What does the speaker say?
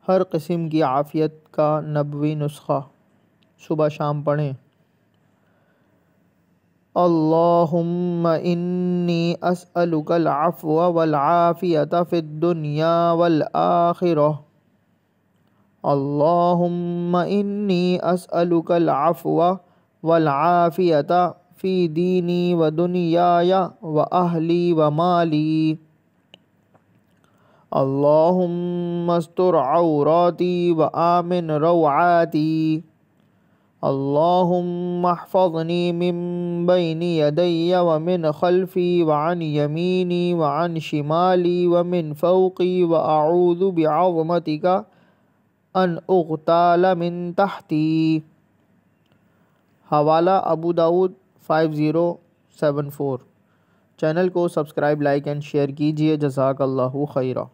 ہر قسم کی عافیت کا نبوی نسخہ صبح شام پڑھیں۔ اللہم انی اسألک العفو والعافیت فی الدنیا والآخرہ۔ اللہم انی اسألک العفو والعافیت فی دینی و دنیای و اہلی و مالی۔ اللہم استر عوراتی و آمن روعاتی۔ اللہم احفظنی من بین یدی ومن خلفی وعن یمینی وعن شمالی ومن فوقی واعوذ بعظمتک ان اغتال من تحتی۔ حوالہ ابو داؤد 5074۔ چینل کو سبسکرائب، لائک اینڈ شیئر کیجیے۔ جزاک اللہ خیرہ۔